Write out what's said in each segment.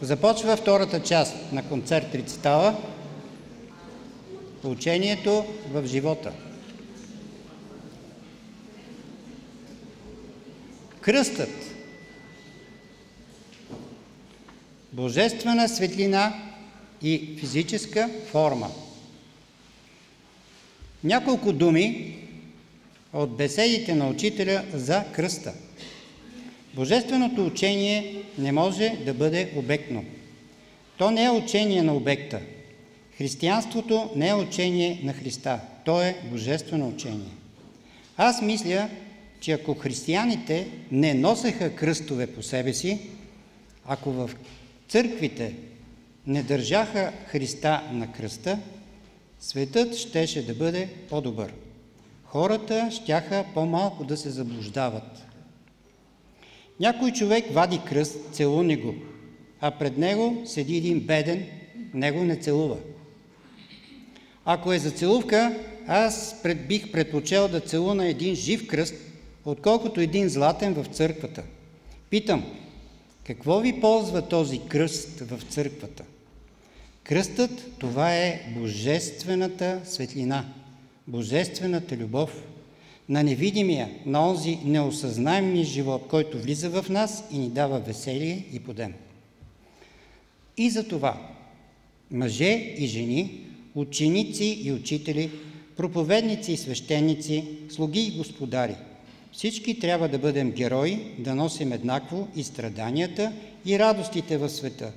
Започва втората част на концерт рецитала „Учението в живота“. Кръстът – божествена светлина и физическа форма. Няколко думи от беседите на учителя за кръста. Божественото учение не може да бъде обектно. То не е учение на обекта. Християнството не е учение на Христа. То е божествено учение. Аз мисля, че ако християните не носеха кръстове по себе си, ако в църквите не държаха Христа на кръста, светът щеше да бъде по-добър. Хората щяха по-малко да се заблуждават. Някой човек вади кръст, целуне го, а пред него седи един беден, него не целува. Ако е за целувка, аз бих предпочел да целуна един жив кръст, отколкото един златен в църквата. Питам, какво ви ползва този кръст в църквата? Кръстът – това е божествената светлина, божествената любов на невидимия, на онзи неосъзнаемия живот, който влиза в нас и ни дава веселие и подем. И за това мъже и жени, ученици и учители, проповедници и свещеници, слуги и господари, всички трябва да бъдем герои, да носим еднакво и страданията, и радостите в света,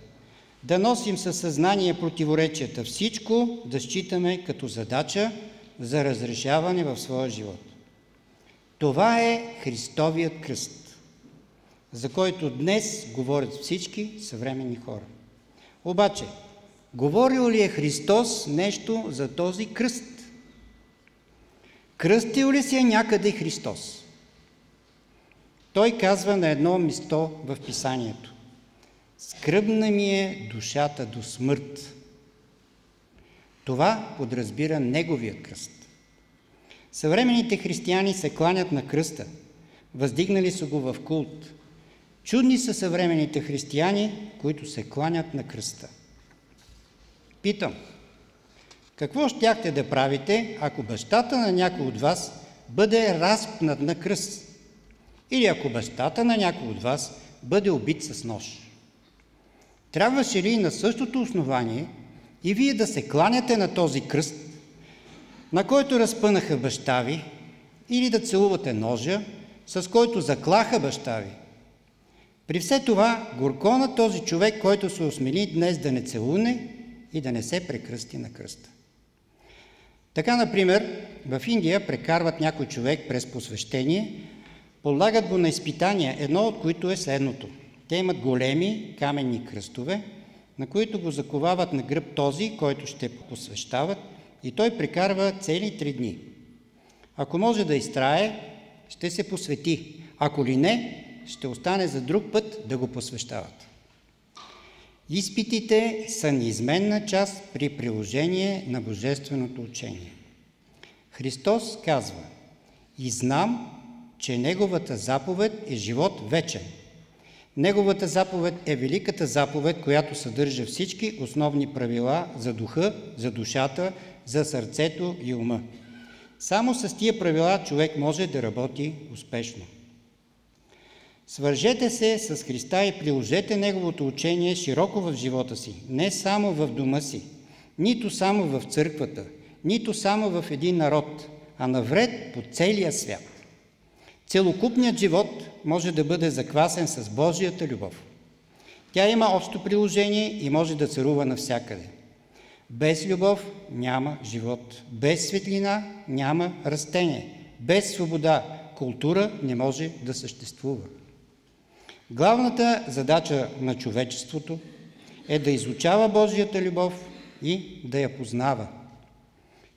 да носим със съзнание противоречията, всичко да считаме като задача за разрешаване в своя живот. Това е Христовият кръст, за който днес говорят всички съвременни хора. Обаче, говорил ли е Христос нещо за този кръст? Кръстил ли се някъде Христос? Той казва на едно място в Писанието: „Скръбна ми е душата до смърт“. Това подразбира Неговия кръст. Съвременните християни се кланят на кръста, въздигнали са го в култ. Чудни са съвременните християни, които се кланят на кръста. Питам, какво щяхте да правите, ако бащата на някой от вас бъде разпнат на кръст? Или ако бащата на някой от вас бъде убит с нож? Трябваше ли на същото основание и вие да се кланяте на този кръст, на който разпънаха баща ви, или да целувате ножа, с който заклаха баща ви? При все това, горко на този човек, който се осмели днес да не целуне и да не се прекръсти на кръста. Така, например, в Индия прекарват някой човек през посвещение, подлагат го на изпитания, едно от които е следното. Те имат големи каменни кръстове, на които го заковават на гръб този, който ще посвещават, и той прекарва цели 3 дни. Ако може да изтрае, ще се посвети. Ако ли не, ще остане за друг път да го посвещават. Изпитите са неизменна част при приложение на божественото учение. Христос казва: „И знам, че Неговата заповед е живот вечен“. Неговата заповед е великата заповед, която съдържа всички основни правила за духа, за душата, за сърцето и ума. Само с тия правила човек може да работи успешно. Свържете се с Христа и приложете Неговото учение широко в живота си, не само в дома си, нито само в църквата, нито само в един народ, а навред по целия свят. Целокупният живот може да бъде заквасен с Божията любов. Тя има общо приложение и може да царува навсякъде. Без любов няма живот, без светлина няма растение, без свобода култура не може да съществува. Главната задача на човечеството е да изучава Божията любов и да я познава.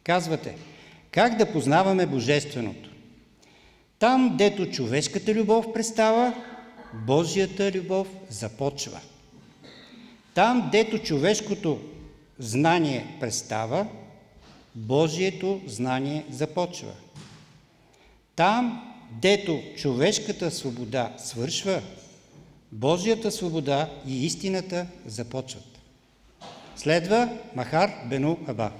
Казвате, как да познаваме Божественото? Там, дето човешката любов престава, Божията любов започва. Там, дето човешкото знание престава, Божието знание започва. Там, дето човешката свобода свършва, Божията свобода и истината започват. Следва Махар Бену Аба.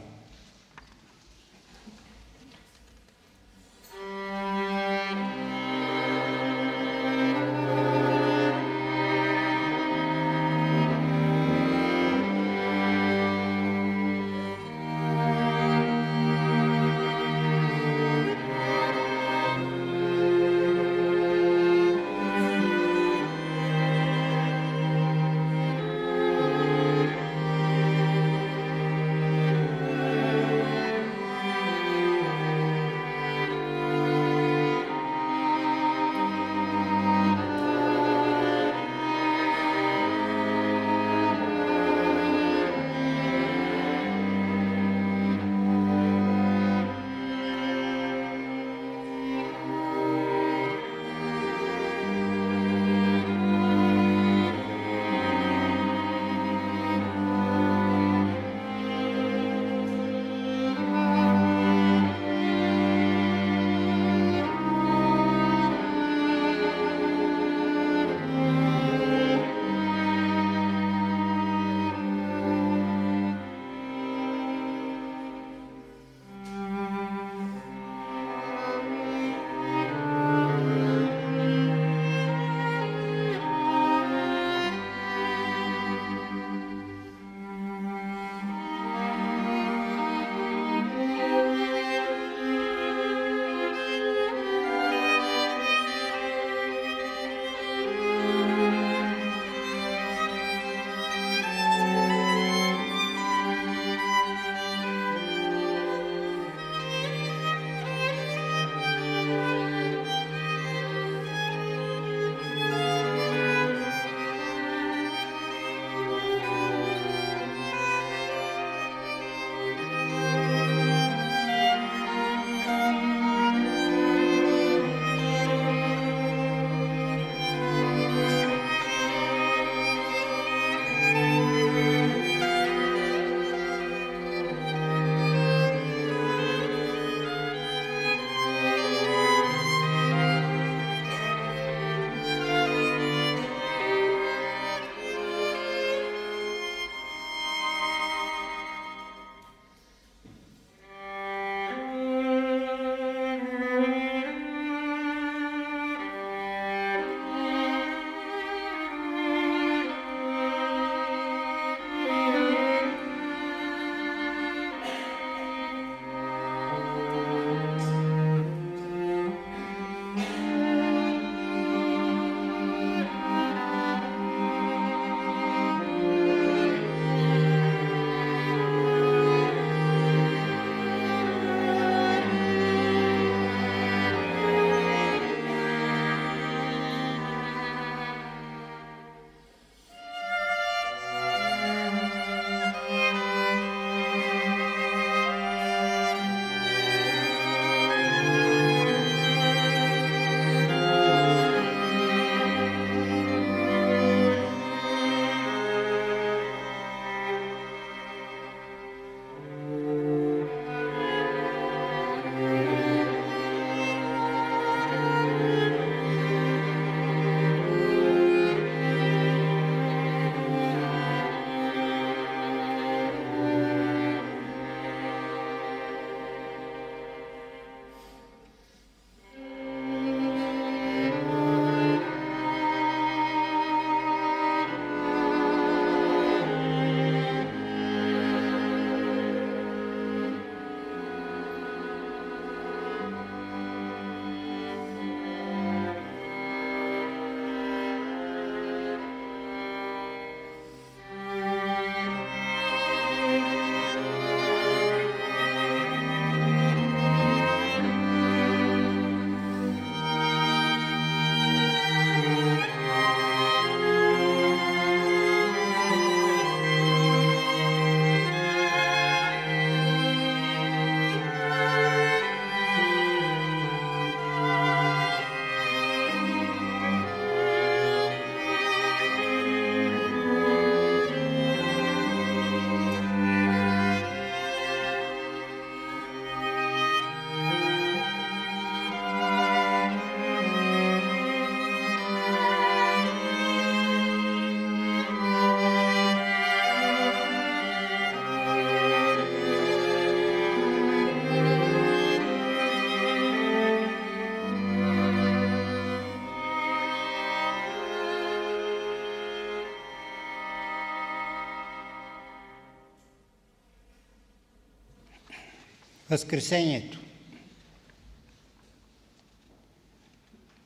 Възкресението.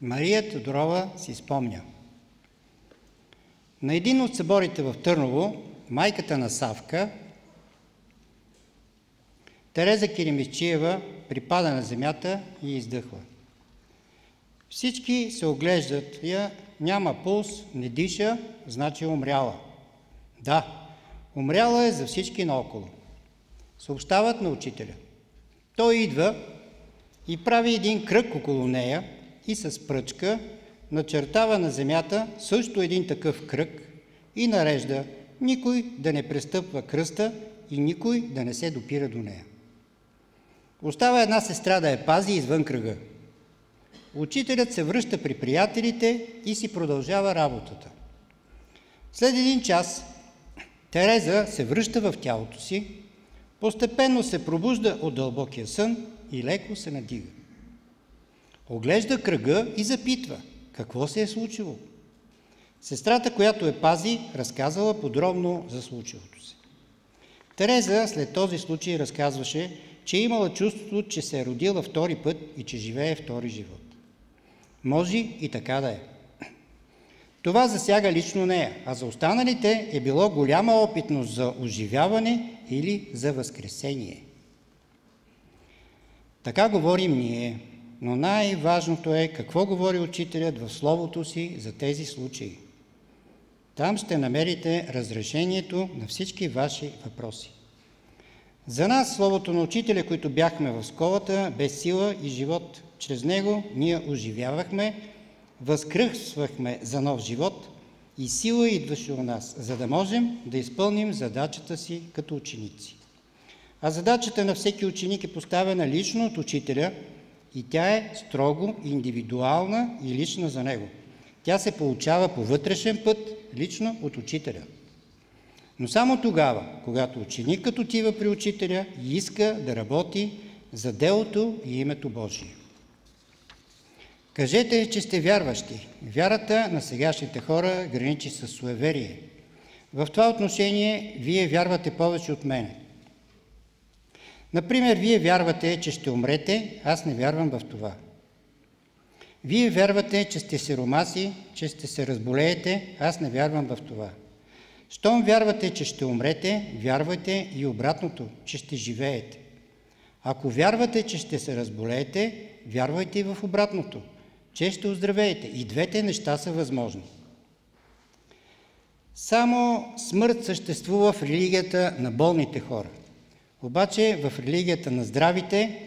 Мария Тодорова си спомня. На един от съборите в Търново, майката на Савка, Тереза Керемисчиева, припада на земята и издъхва. Всички се оглеждат я, няма пулс, не диша, значи умряла. Да, умряла е за всички наоколо. Съобщават на учителя. Той идва и прави един кръг около нея и с пръчка начертава на земята също един такъв кръг и нарежда никой да не престъпва кръста и никой да не се допира до нея. Остава една сестра да я пази извън кръга. Учителят се връща при приятелите и си продължава работата. След един час Тереза се връща в тялото си, постепенно се пробужда от дълбокия сън и леко се надига. Оглежда кръга и запитва какво се е случило. Сестрата, която я пази, разказала подробно за случилото се. Тереза след този случай разказваше, че имала чувството, че се е родила втори път и че живее втори живот. Може и така да е. Това засяга лично нея, а за останалите е било голяма опитност за оживяване или за възкресение. Така говорим ние, но най-важното е какво говори учителят в словото си за тези случаи. Там ще намерите разрешението на всички ваши въпроси. За нас словото на учителя, които бяхме в школата, бе сила и живот. Чрез него ние оживявахме, възкръсвахме за нов живот и сила идваше у нас, за да можем да изпълним задачата си като ученици. А задачата на всеки ученик е поставена лично от учителя и тя е строго индивидуална и лична за него. Тя се получава по вътрешен път, лично от учителя. Но само тогава, когато ученикът отива при учителя и иска да работи за делото и името Божие. Кажете, че сте вярващи. Вярата на сегашните хора граничи с суеверие. В това отношение вие вярвате повече от мене. Например, вие вярвате, че ще умрете, аз не вярвам в това. Вие вярвате, че сте сиромаси, че ще се разболеете, аз не вярвам в това. Щом вярвате, че ще умрете, вярвайте и обратното, че ще живеете. Ако вярвате, че ще се разболеете, вярвайте и в обратното, че ще оздравеете. И двете неща са възможни. Само смърт съществува в религията на болните хора. Обаче в религията на здравите,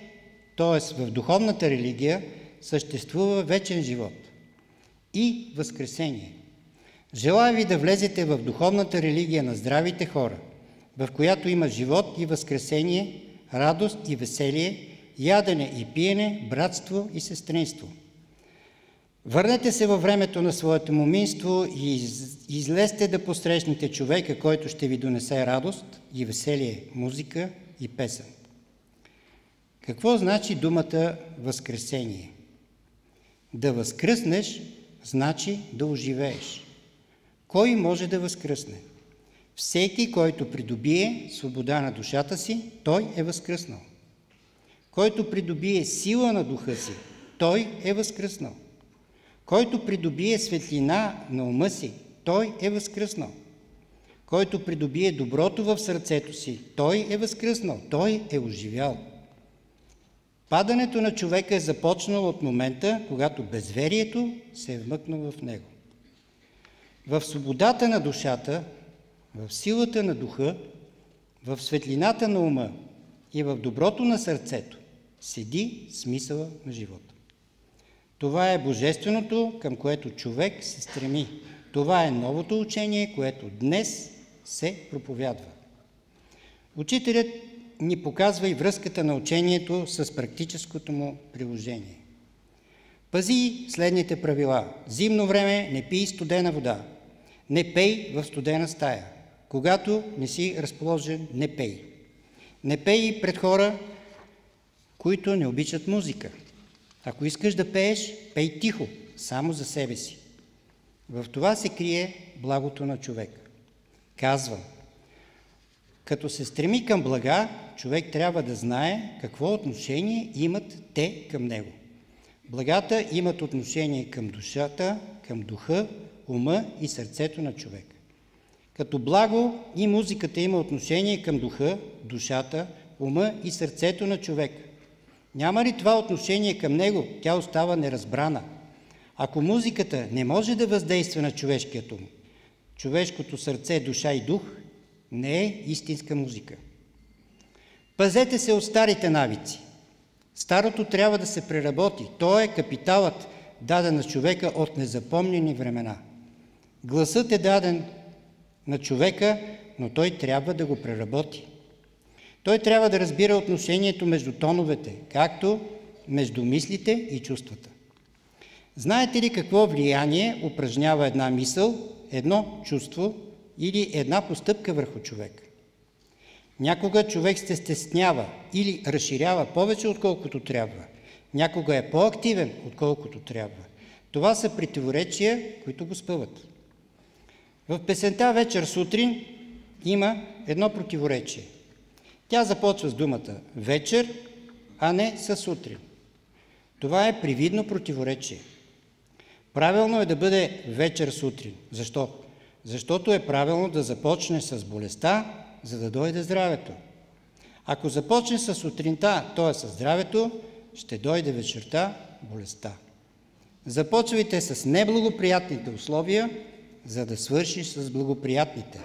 т.е. в духовната религия, съществува вечен живот и възкресение. Желая ви да влезете в духовната религия на здравите хора, в която има живот и възкресение, радост и веселие, ядене и пиене, братство и сестринство. Върнете се във времето на своето моминство и излезте да посрещнете човека, който ще ви донесе радост и веселие, музика и песен. Какво значи думата възкресение? Да възкръснеш значи да оживееш. Кой може да възкръсне? Всеки, който придобие свобода на душата си, той е възкръснал. Който придобие сила на духа си, той е възкръснал. Който придобие светлина на ума си, той е възкръснал. Който придобие доброто в сърцето си, той е възкръснал, той е оживял. Падането на човека е започнало от момента, когато безверието се е вмъкнало в него. В свободата на душата, в силата на духа, в светлината на ума и в доброто на сърцето седи смисъла на живота. Това е божественото, към което човек се стреми. Това е новото учение, което днес се проповядва. Учителят ни показва и връзката на учението с практическото му приложение. Пази следните правила. Зимно време не пий студена вода. Не пей в студена стая. Когато не си разположен, не пей. Не пей пред хора, които не обичат музика. Ако искаш да пееш, пей тихо, само за себе си. В това се крие благото на човек. Казвам, Като се стреми към блага, човек трябва да знае какво отношение имат те към него. Благата имат отношение към душата, към духа, ума и сърцето на човек. Като благо и музиката има отношение към духа, душата, ума и сърцето на човек. Няма ли това отношение към него, тя остава неразбрана. Ако музиката не може да въздейства на човешкият ум, човешкото сърце, душа и дух, не е истинска музика. Пазете се от старите навици. Старото трябва да се преработи. То е капиталът, даден на човека от незапомнени времена. Гласът е даден на човека, но той трябва да го преработи. Той трябва да разбира отношението между тоновете, както между мислите и чувствата. Знаете ли какво влияние упражнява една мисъл, едно чувство или една постъпка върху човек? Някога човек се стеснява или разширява повече, отколкото трябва. Някога е по-активен, отколкото трябва. Това са противоречия, които го спъват. В песента «Вечер сутрин» има едно противоречие. Тя започва с думата «вечер», а не с «сутрин». Това е привидно противоречие. Правилно е да бъде «вечер сутрин». Защо? Защото е правилно да започне с болестта, за да дойде здравето. Ако започне с сутринта, т.е. с здравето, ще дойде вечерта, болестта. Започвайте с неблагоприятните условия, за да свършиш с благоприятните.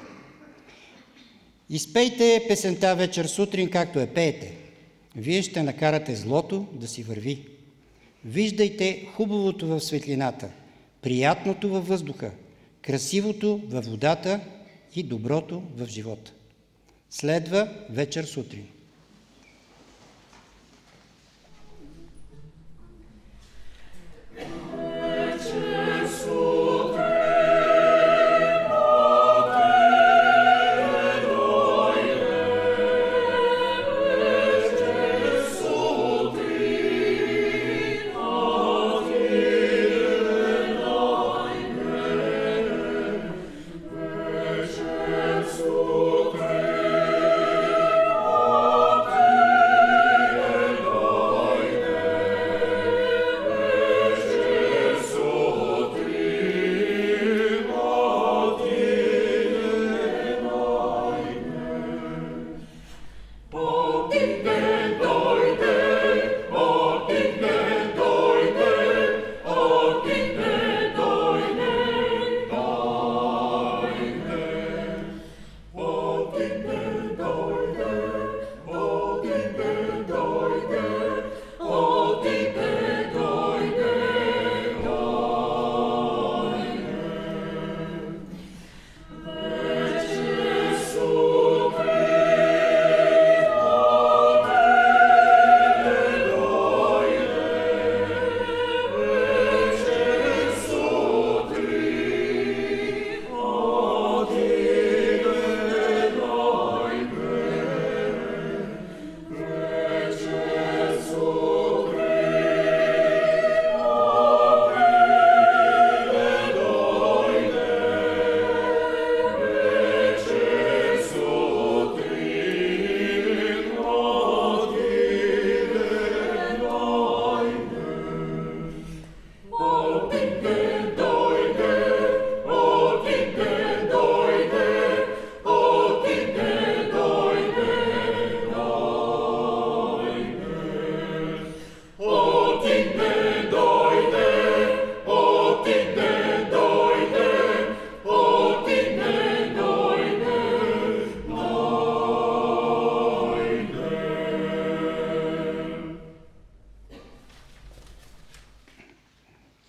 Изпейте песента «Вечер сутрин», както я пеете. Вие ще накарате злото да си върви. Виждайте хубавото в светлината, приятното във въздуха, красивото във водата и доброто в живота. Следва «Вечер сутрин».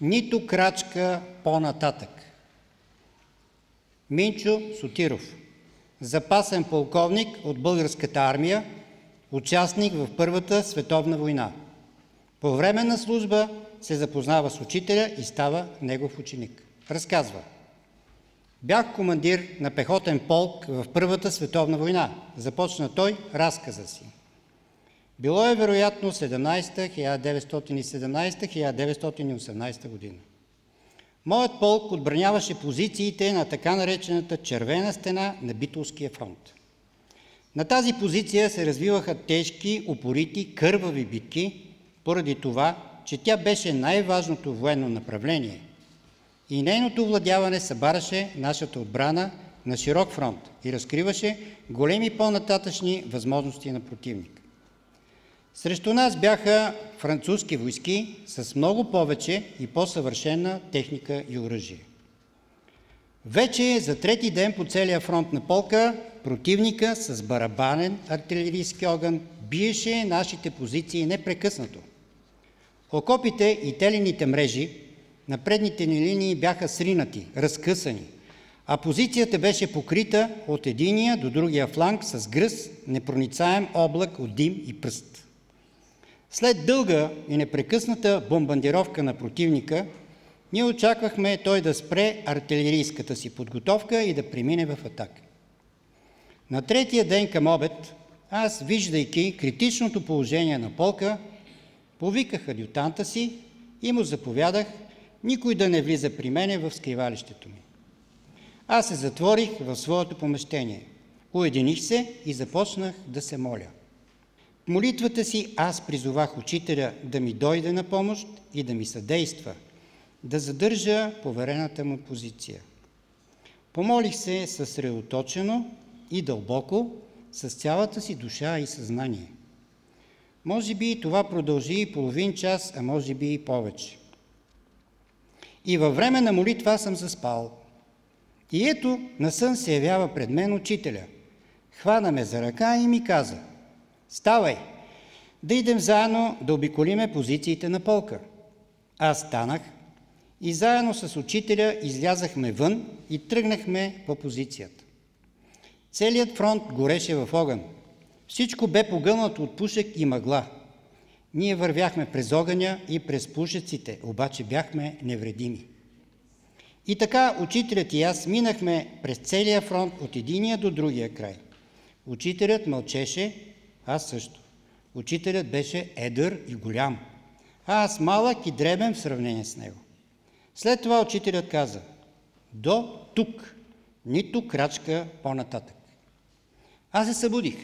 Нито крачка по-нататък. Минчо Сотиров, запасен полковник от Българската армия, участник в Първата световна война. По време на служба се запознава с учителя и става негов ученик. Разказва: бях командир на пехотен полк в Първата световна война. Започна той разказа си. Било е вероятно 1917-1918 година. Моят полк отбраняваше позициите на така наречената червена стена на Битолския фронт. На тази позиция се развиваха тежки, упорити, кървави битки, поради това, че тя беше най-важното военно направление и нейното овладяване събаряше нашата отбрана на широк фронт и разкриваше големи по-нататъчни възможности на противник. Срещу нас бяха французски войски с много повече и по-съвършена техника и оръжие. Вече за трети ден по целия фронт на полка противника с барабанен артилерийски огън биеше нашите позиции непрекъснато. Окопите и телените мрежи на предните ни линии бяха сринати, разкъсани, а позицията беше покрита от единия до другия фланг с гръз, непроницаем облак от дим и пръст. След дълга и непрекъсната бомбардировка на противника, ние очаквахме той да спре артилерийската си подготовка и да премине в атака. На третия ден към обед, аз, виждайки критичното положение на полка, повиках адютанта си и му заповядах никой да не влиза при мене в скривалището ми. Аз се затворих в своето помещение, уединих се и започнах да се моля. В молитвата си аз призовах учителя да ми дойде на помощ и да ми съдейства, да задържа поверената му позиция. Помолих се съсредоточено и дълбоко, с цялата си душа и съзнание. Може би това продължи половин час, а може би и повече. И във време на молитва съм заспал. И ето на сън се явява пред мен учителя. Хвана ме за ръка и ми каза: ставай, да идем заедно да обиколиме позициите на полка. Аз станах и заедно с учителя излязахме вън и тръгнахме по позицията. Целият фронт гореше в огън. Всичко бе погълнато от пушек и мъгла. Ние вървяхме през огъня и през пушеците, обаче бяхме невредими. И така учителят и аз минахме през целия фронт от единия до другия край. Учителят мълчеше, аз също. Учителят беше едър и голям, а аз малък и дребен в сравнение с него. След това учителят каза: до тук, нито крачка по-нататък. Аз се събудих.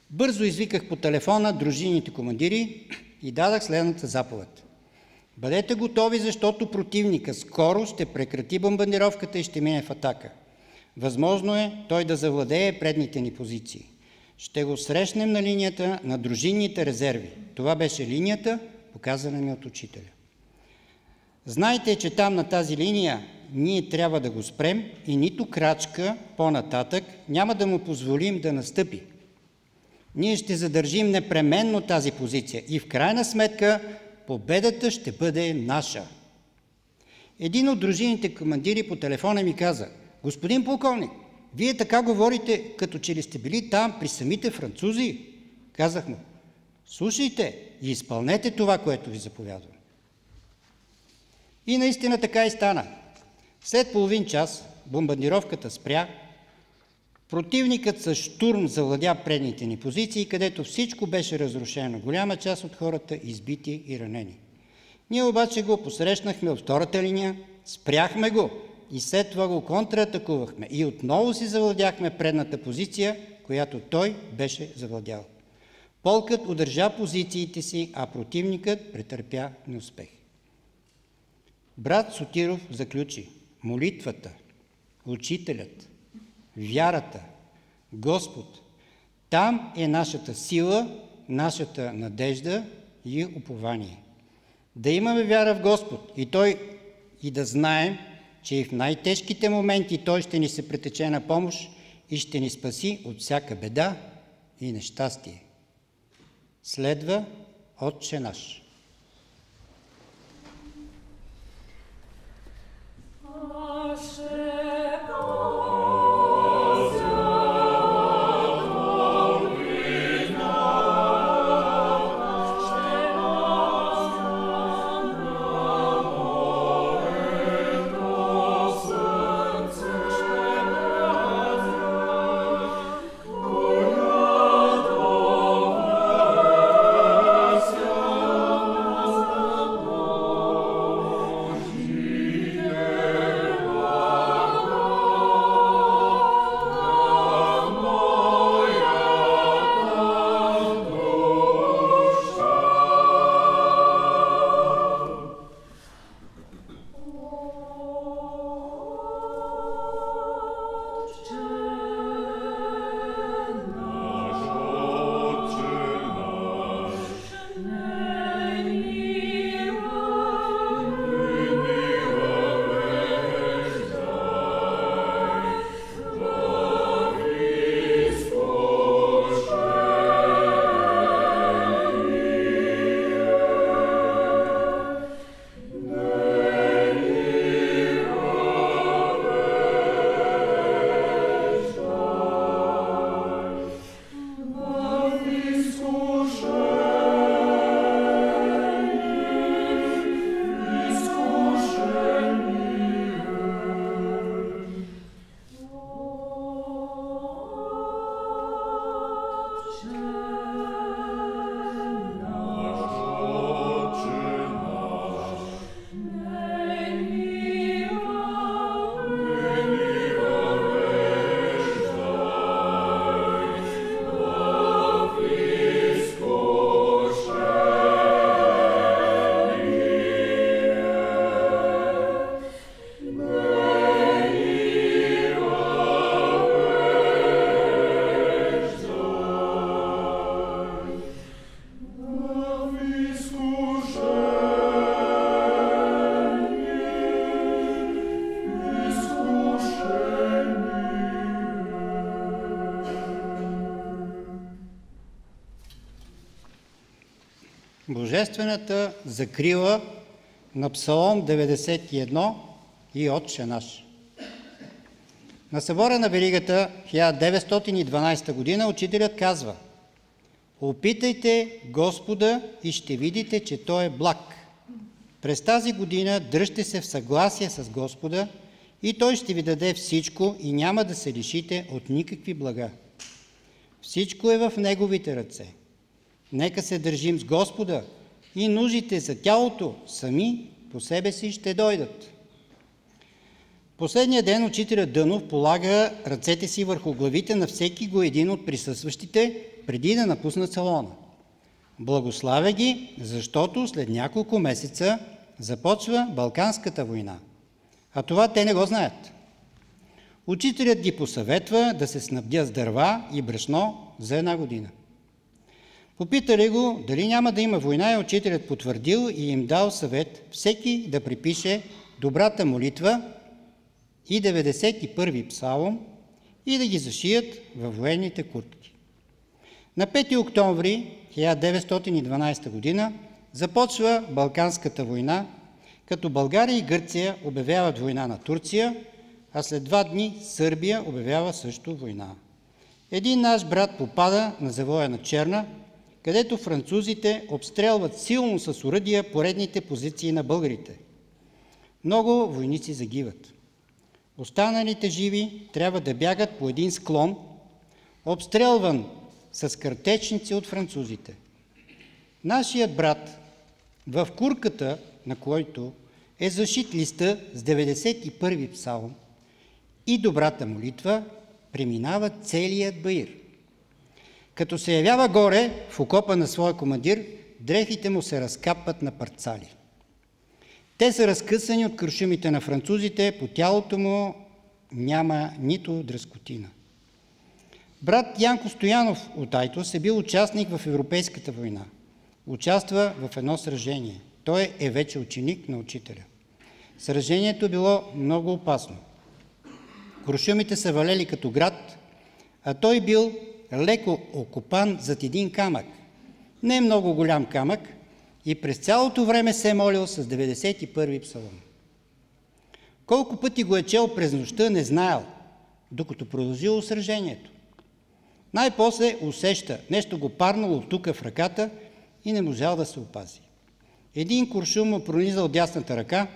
Бързо извиках по телефона дружинните командири и дадах следната заповед: бъдете готови, защото противника скоро ще прекрати бомбардировката и ще мине в атака. Възможно е той да завладее предните ни позиции. Ще го срещнем на линията на дружинните резерви. Това беше линията, показана ми от учителя. Знайте, че там на тази линия ние трябва да го спрем и нито крачка по-нататък няма да му позволим да настъпи. Ние ще задържим непременно тази позиция и в крайна сметка победата ще бъде наша. Един от дружинните командири по телефона ми каза: господин полковник, вие така говорите, като че ли сте били там при самите французи. Казах му: слушайте и изпълнете това, което ви заповядвам. И наистина така и стана. След половин час бомбардировката спря, противникът с щурм завладя предните ни позиции, където всичко беше разрушено, голяма част от хората избити и ранени. Ние обаче го посрещнахме от втората линия, спряхме го и след това го контратакувахме и отново си завладяхме предната позиция, която той беше завладял. Полкът удържа позициите си, а противникът претърпя неуспех. Брат Сотиров заключи: молитвата, учителят, вярата, Господ, там е нашата сила, нашата надежда и упование. Да имаме вяра в Господ и да знаем, че и в най-тежките моменти Той ще ни се претече на помощ и ще ни спаси от всяка беда и нещастие. Следва Отче наш. Oh божествената закрила на Псалом 91 и Отче наш. На събора на Веригата 1912 година учителят казва: опитайте Господа и ще видите, че Той е благ. През тази година дръжте се в съгласие с Господа и Той ще ви даде всичко и няма да се лишите от никакви блага. Всичко е в Неговите ръце. Нека се държим с Господа и нуждите за тялото сами по себе си ще дойдат. Последния ден учителят Дънов полага ръцете си върху главите на всеки го един от присъстващите преди да напуснат салона. Благославя ги, защото след няколко месеца започва Балканската война. А това те не го знаят. Учителят ги посъветва да се снабдят с дърва и брашно за 1 година. Попитали го дали няма да има война и учителят потвърдил и им дал съвет всеки да припише добрата молитва и 91-ви псалом и да ги зашият във военните куртки. На 5 октомври 1912 година започва Балканската война, като България и Гърция обявяват война на Турция, а след 2 дни Сърбия обявява също война. Един наш брат попада на завоя на Черна, където французите обстрелват силно с оръдия поредните позиции на българите. Много войници загиват. Останалите живи трябва да бягат по един склон, обстрелван с картечници от французите. Нашият брат, в курката на който е зашит листа с 91-ви псалом и добрата молитва, преминава целият баир. Като се явява горе в окопа на своя командир, дрехите му се разкапват на парцали. Те са разкъсани от кършумите на французите, по тялото му няма нито дръскотина. Брат Янко Стоянов от Айтос е бил участник в Европейската война. Участва в едно сражение. Той е вече ученик на учителя. Сражението било много опасно. Куршумите са валели като град, а той бил леко окопан зад един камък. Не много голям камък и през цялото време се е молил с 91-ви псалом. Колко пъти го е чел през нощта, не знаел, докато продължило сражението. Най-после усеща, нещо го парнало тук в ръката и не можал да се опази. Един куршум му пронизал дясната ръка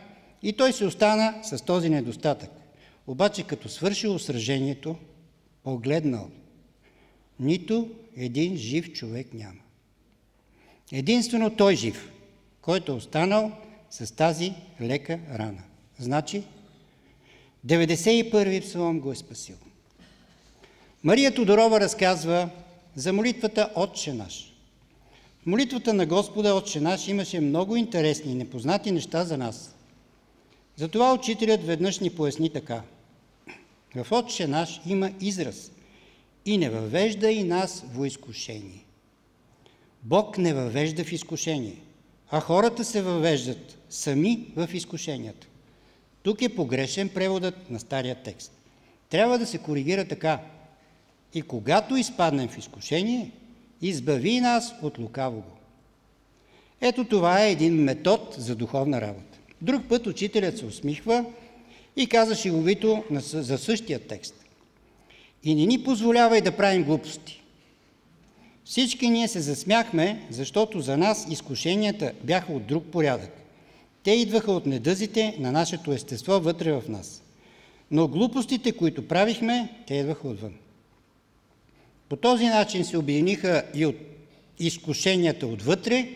и той се остана с този недостатък. Обаче като свършило сражението, погледнал, нито един жив човек няма. Единствено той жив, който е останал с тази лека рана. Значи, 91-ви псалом го е спасил. Мария Тодорова разказва за молитвата Отче наш. В молитвата на Господа Отче наш имаше много интересни и непознати неща за нас. Затова учителят веднъж ни поясни така. В Отче наш има израз и не въвежда и нас в изкушение. Бог не въвежда в изкушение, а хората се въвеждат сами в изкушенията. Тук е погрешен преводът на стария текст. Трябва да се коригира така. И когато изпаднем в изкушение, избави нас от лукавого. Ето това е един метод за духовна работа. Друг път учителят се усмихва и каза шеговито за същия текст. И не ни позволявай да правим глупости. Всички ние се засмяхме, защото за нас изкушенията бяха от друг порядък. Те идваха от недъзите на нашето естество вътре в нас. Но глупостите, които правихме, те идваха отвън. По този начин се обединиха и от изкушенията отвътре,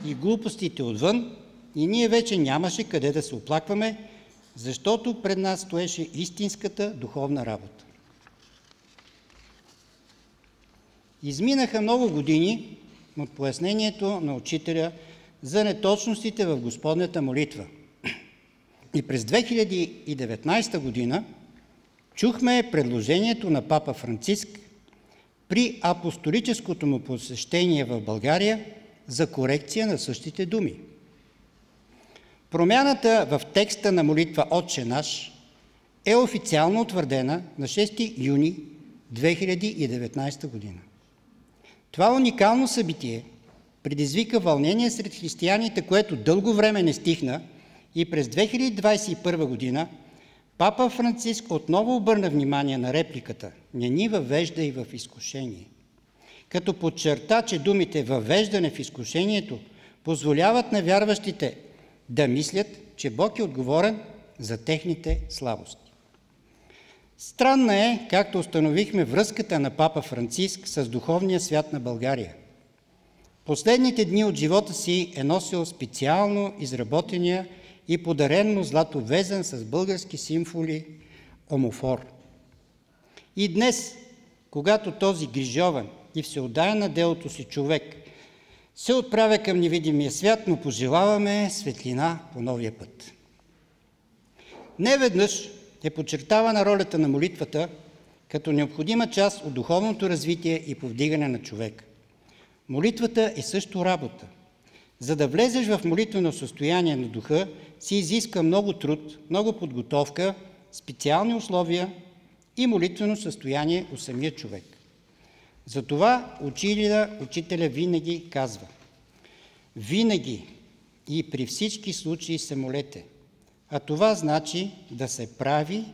и глупостите отвън, и ние вече нямаше къде да се оплакваме, защото пред нас стоеше истинската духовна работа. Изминаха много години от пояснението на учителя за неточностите в Господнята молитва. И през 2019 година чухме предложението на папа Франциск при апостолическото му посещение в България за корекция на същите думи. Промяната в текста на молитва Отче наш е официално утвърдена на 6 юни 2019 година. Това уникално събитие предизвика вълнение сред християните, което дълго време не стихна, и през 2021 година папа Франциск отново обърна внимание на репликата «Не ни въвеждай в изкушение», като подчерта, че думите «въвеждане в изкушението» позволяват на вярващите да мислят, че Бог е отговорен за техните слабости. Странна е, както установихме, връзката на папа Франциск с духовния свят на България. Последните дни от живота си е носил специално изработения и подарен му златовезен с български символи омофор. И днес, когато този грижовен и всеотдаен на делото си човек се отправя към невидимия свят, му пожелаваме светлина по новия път. Неведнъж е подчертавана ролята на молитвата като необходима част от духовното развитие и повдигане на човек. Молитвата е също работа. За да влезеш в молитвено състояние на духа, си изисква много труд, много подготовка, специални условия и молитвено състояние у самия човек. Затова учителя винаги казва: винаги и при всички случаи се молете, а това значи да се прави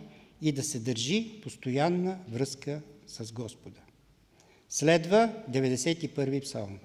и да се държи постоянна връзка с Господа. Следва 91-и псалм.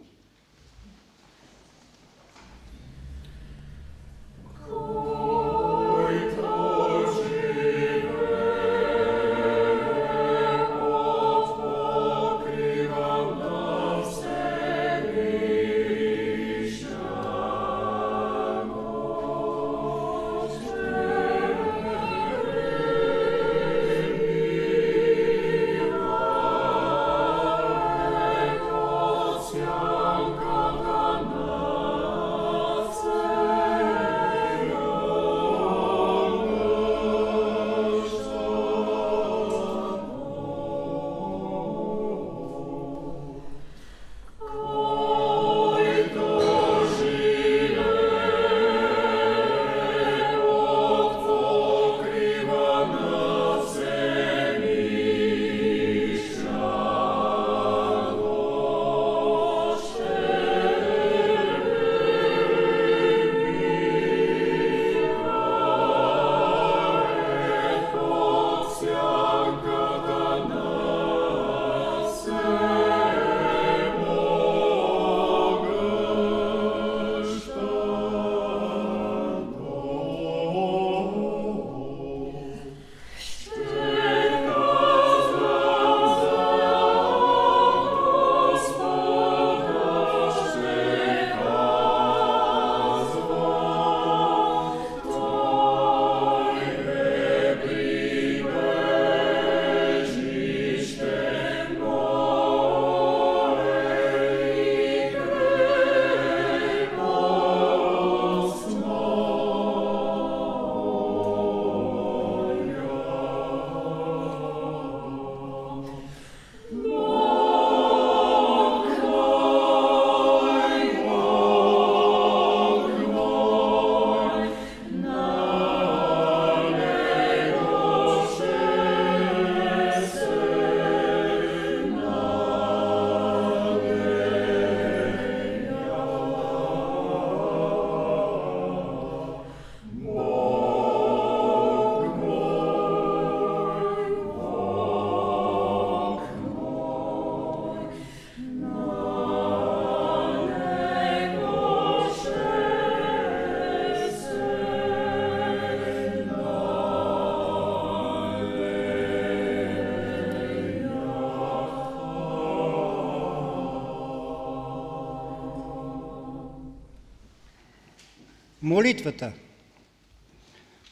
Молитвата.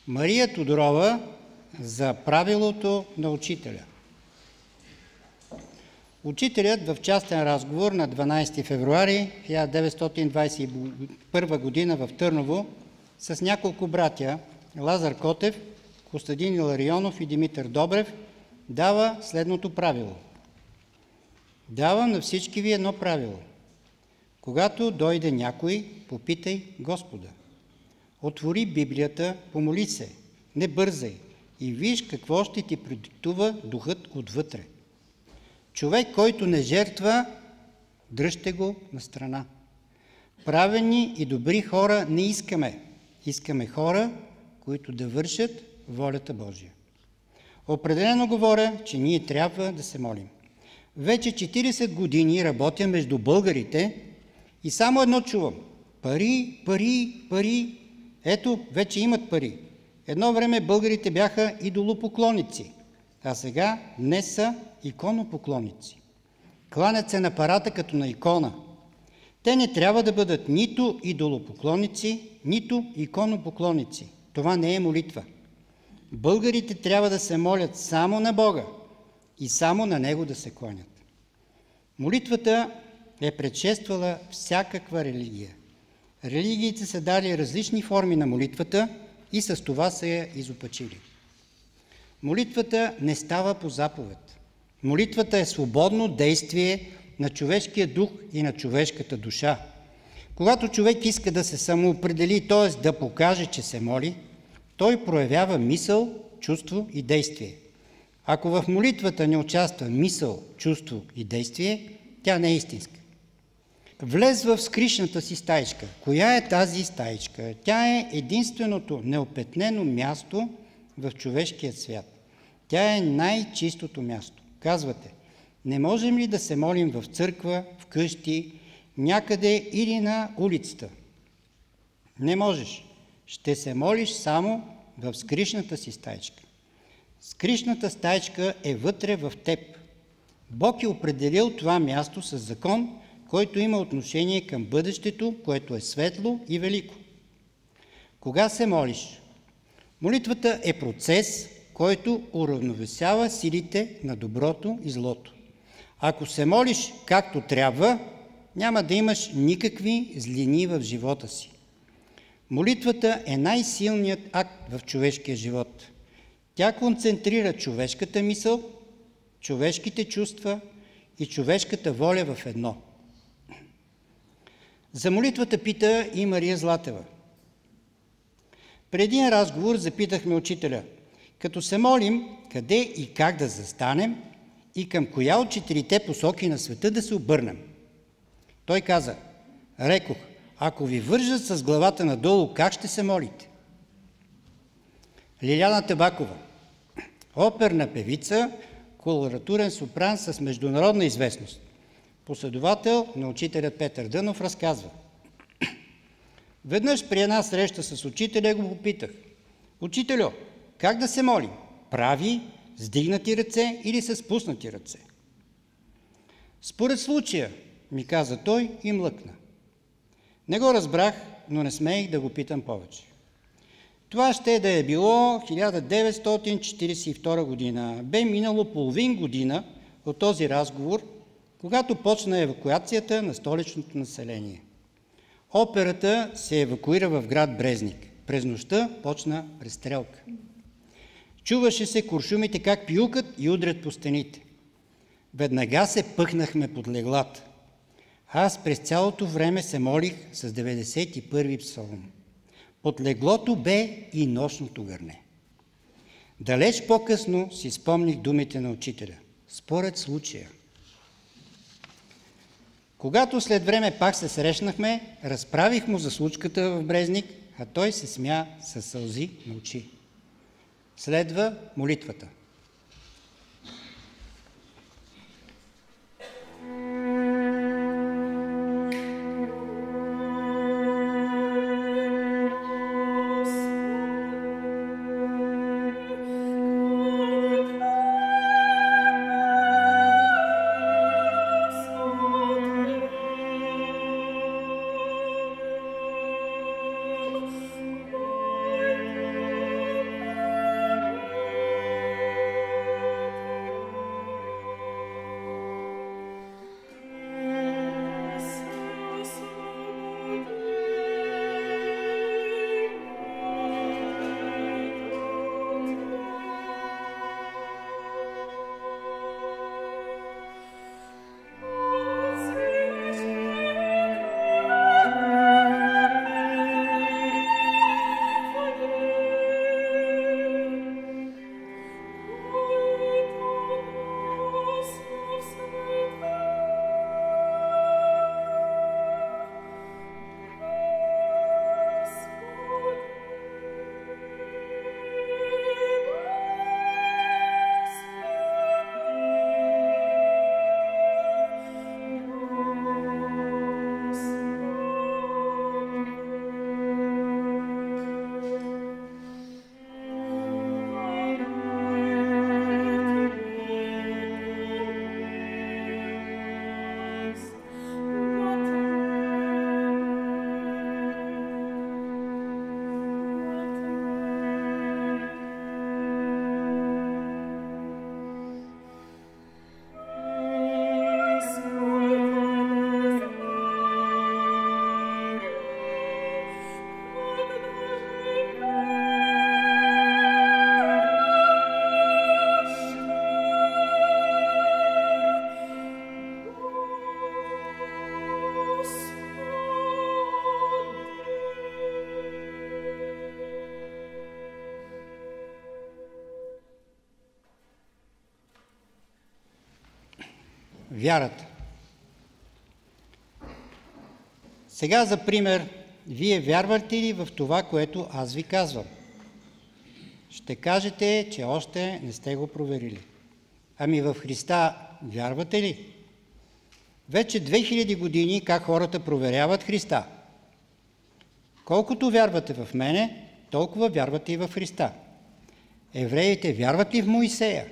Мария Тодорова за правилото на учителя. Учителят в частен разговор на 12 февруари 1921 година в Търново с няколко братя Лазар Котев, Костадин Иларионов и Димитър Добрев дава следното правило. Давам на всички ви едно правило. Когато дойде някой, попитай Господа. Отвори Библията, помоли се, не бързай и виж какво ще ти продиктува духът отвътре. Човек, който не жертва, дръжте го на страна. Праведни и добри хора не искаме. Искаме хора, които да вършат волята Божия. Определено говоря, че ние трябва да се молим. Вече 40 години работя между българите и само едно чувам. Пари, пари, пари. Ето, вече имат пари. Едно време българите бяха идолопоклонници, а сега днес са иконопоклонници. Кланят се на парата като на икона. Те не трябва да бъдат нито идолопоклонници, нито иконопоклонници. Това не е молитва. Българите трябва да се молят само на Бога и само на Него да се кланят. Молитвата е предшествала всякаква религия. Религиите са дали различни форми на молитвата и с това са я изопачили. Молитвата не става по заповед. Молитвата е свободно действие на човешкия дух и на човешката душа. Когато човек иска да се самоопредели, т.е. да покаже, че се моли, той проявява мисъл, чувство и действие. Ако в молитвата не участва мисъл, чувство и действие, тя не е истинска. Влез в скришната си стаичка. Коя е тази стаичка? Тя е единственото неопетнено място в човешкия свят. Тя е най-чистото място. Казвате, не можем ли да се молим в църква, в къщи, някъде или на улицата? Не можеш. Ще се молиш само в скришната си стаичка. Скришната стаичка е вътре в теб. Бог е определил това място с закон, който има отношение към бъдещето, което е светло и велико. Кога се молиш? Молитвата е процес, който уравновесява силите на доброто и злото. Ако се молиш както трябва, няма да имаш никакви злини в живота си. Молитвата е най-силният акт в човешкия живот. Тя концентрира човешката мисъл, човешките чувства и човешката воля в едно. За молитвата пита и Мария Златева. Преди един разговор запитахме учителя, като се молим, къде и как да застанем и към коя от 4 посоки на света да се обърнем. Той каза, рекох, ако ви вържат с главата надолу, как ще се молите? Лиляна Табакова, оперна певица, колоратурен сопран с международна известност. Последовател на учителя Петър Дънов разказва. Веднъж при една среща с учителя го попитах. Учителю, как да се молим? Прави, с дигнати ръце или с спуснати ръце? Според случая, ми каза той и млъкна. Не го разбрах, но не смеех да го питам повече. Това ще да е било 1942 година. Бе минало половин година от този разговор, когато почна евакуацията на столичното население. Операта се евакуира в град Брезник. През нощта почна престрелка. Чуваше се куршумите как пиукат и удрят по стените. Веднага се пъхнахме под леглата. Аз през цялото време се молих с 91-и псалом. Под леглото бе и нощното гърне. Далеч по-късно си спомних думите на учителя. Според случая. Когато след време пак се срещнахме, разправих му за случката в Брезник, а той се смя със сълзи на очи. Следва молитвата. вярата. Сега за пример, вие вярвате ли в това, което аз ви казвам? Ще кажете, че още не сте го проверили. Ами в Христа вярвате ли? Вече 2000 години как хората проверяват Христа. Колкото вярвате в мене, толкова вярвате и в Христа. Евреите вярват ли в Моисея?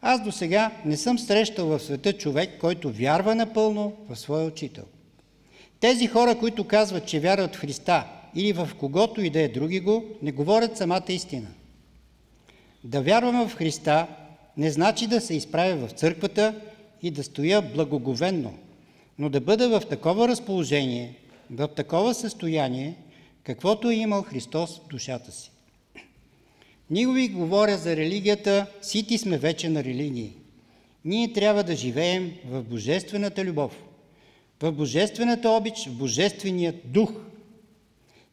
Аз до сега не съм срещал в света човек, който вярва напълно в своя учител. Тези хора, които казват, че вярват в Христа или в когото и да е други го, не говорят самата истина. Да вярвам в Христа не значи да се изправя в църквата и да стоя благоговенно, но да бъда в такова разположение, в такова състояние, каквото е имал Христос в душата си. Ние ви говоря за религията, сити сме вече на религии. Ние трябва да живеем в божествената любов, в божествената обич, в божествения дух.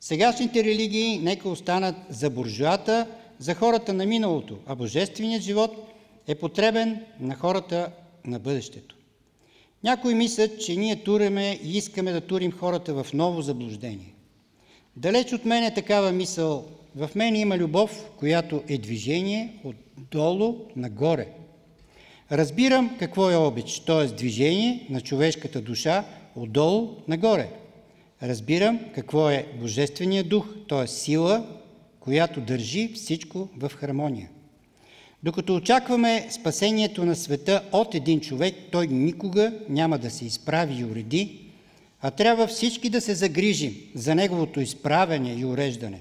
Сегашните религии нека останат за буржуата, за хората на миналото, а божественият живот е потребен на хората на бъдещето. Някои мислят, че ние туреме и искаме да турим хората в ново заблуждение. Далеч от мен е такава мисъл. В мен има любов, която е движение отдолу нагоре. Разбирам какво е обич, т.е. движение на човешката душа отдолу нагоре. Разбирам какво е Божественият дух, т.е. сила, която държи всичко в хармония. Докато очакваме спасението на света от един човек, той никога няма да се изправи и уреди, а трябва всички да се загрижим за неговото изправяне и уреждане.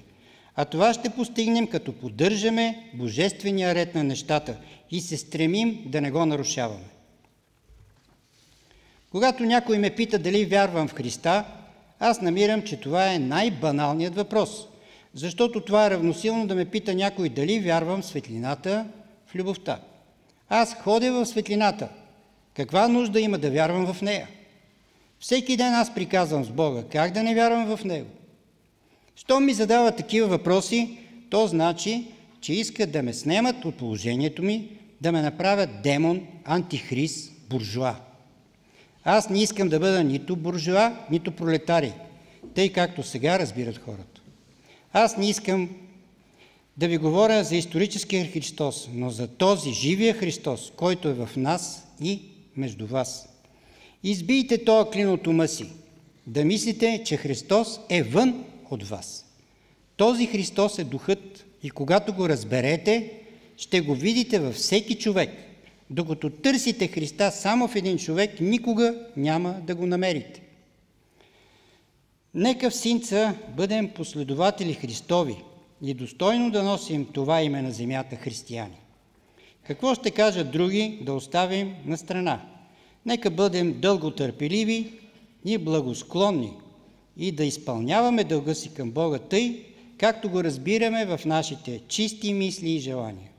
А това ще постигнем, като поддържаме божествения ред на нещата и се стремим да не го нарушаваме. Когато някой ме пита дали вярвам в Христа, аз намирам, че това е най-баналният въпрос, защото това е равносилно да ме пита някой дали вярвам в светлината, в любовта. Аз ходя в светлината. Каква нужда има да вярвам в нея? Всеки ден аз приказвам с Бога. Как да не вярвам в Него? Щом ми задава такива въпроси, то значи, че искат да ме снемат от положението ми, да ме направят демон, антихрист, буржуа. Аз не искам да бъда нито буржуа, нито пролетари, тъй както сега разбират хората. Аз не искам да ви говоря за историческия Христос, но за този живия Христос, който е в нас и между вас. Избийте този клин от ума си, да мислите, че Христос е вън от вас. Този Христос е духът и когато го разберете, ще го видите във всеки човек. Докато търсите Христа само в един човек, никога няма да го намерите. Нека в синца бъдем последователи Христови и достойно да носим това име на земята християни. Какво ще кажат други, да оставим на страна. Нека бъдем дълготърпеливи и благосклонни и да изпълняваме дълга си към Бога тъй, както го разбираме в нашите чисти мисли и желания.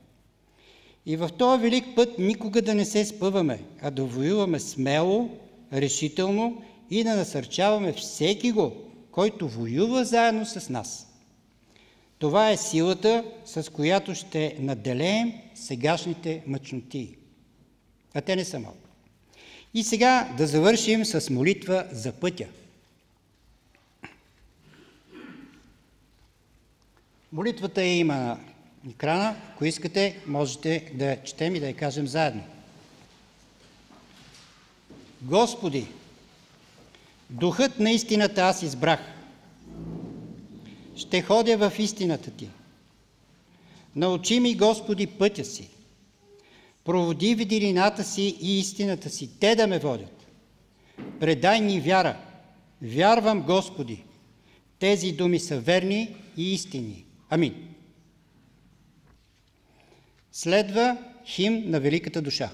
И в този велик път никога да не се спъваме, а да воюваме смело, решително и да насърчаваме всеки го, който воюва заедно с нас. Това е силата, с която ще наделеем сегашните мъчноти. А те не са малко. И сега да завършим с молитва за пътя. Молитвата има на екрана. Ако искате, можете да я четем и да я кажем заедно. Господи, духът на истината аз избрах. Ще ходя в истината Ти. Научи ми, Господи, пътя си. Проводи виделината си и истината си, те да ме водят. Предай ни вяра. Вярвам, Господи. Тези думи са верни и истини. Амин. Следва химн на великата душа.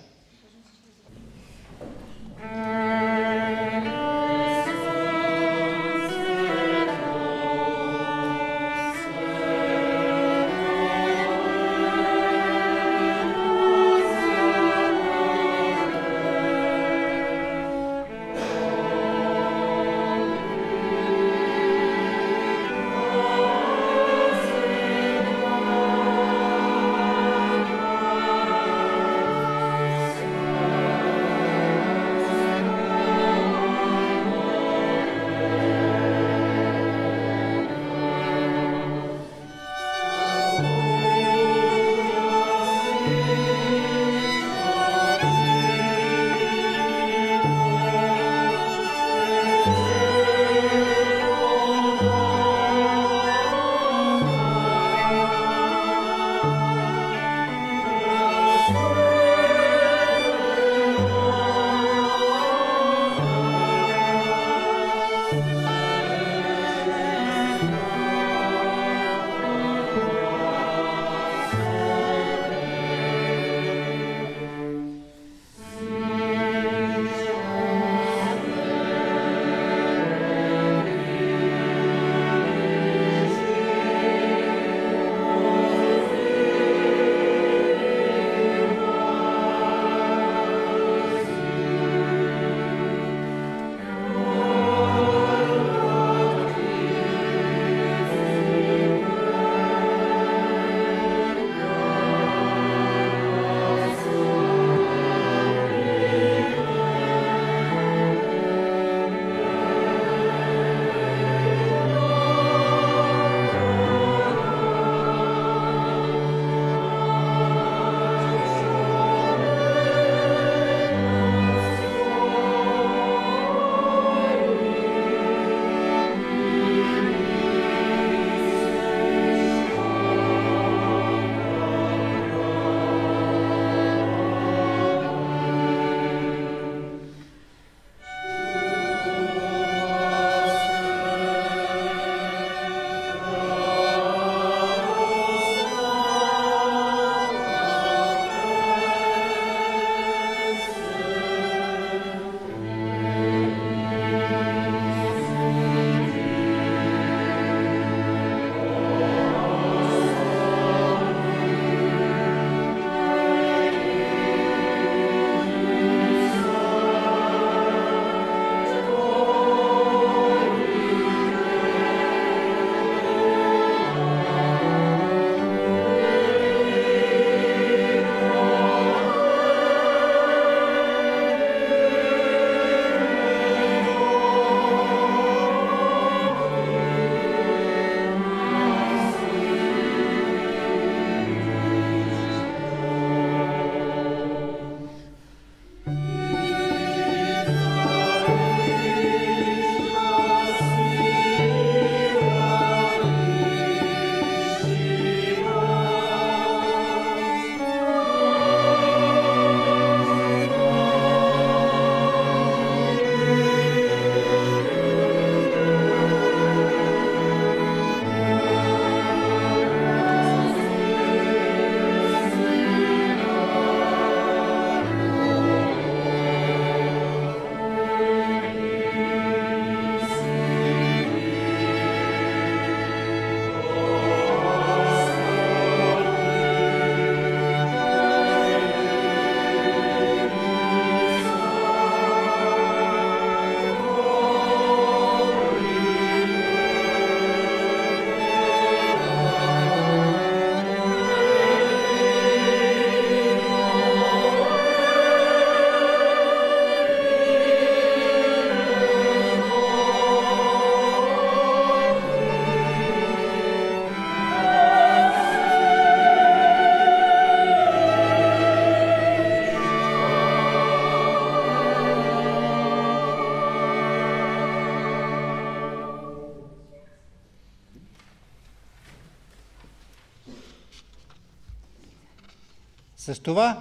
С това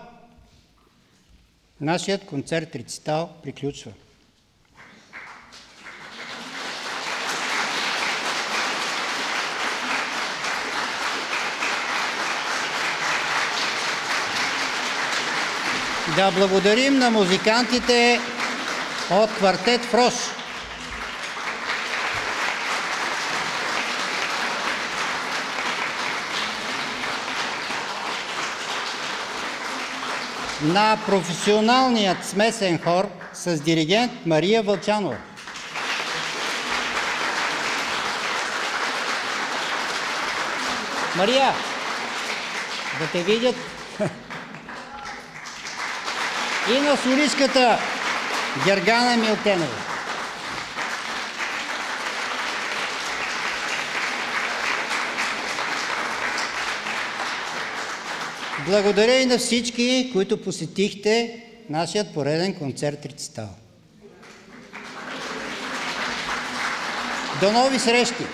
нашият концерт-рецитал приключва. Да благодарим на музикантите от квартет Фрош. На професионалният смесен хор с диригент Мария Вълчанова. Мария, да те видят. И на солистката Гергана Милтенова. Благодаря и на всички, които посетихте нашият пореден концерт-рецитал. До нови срещи!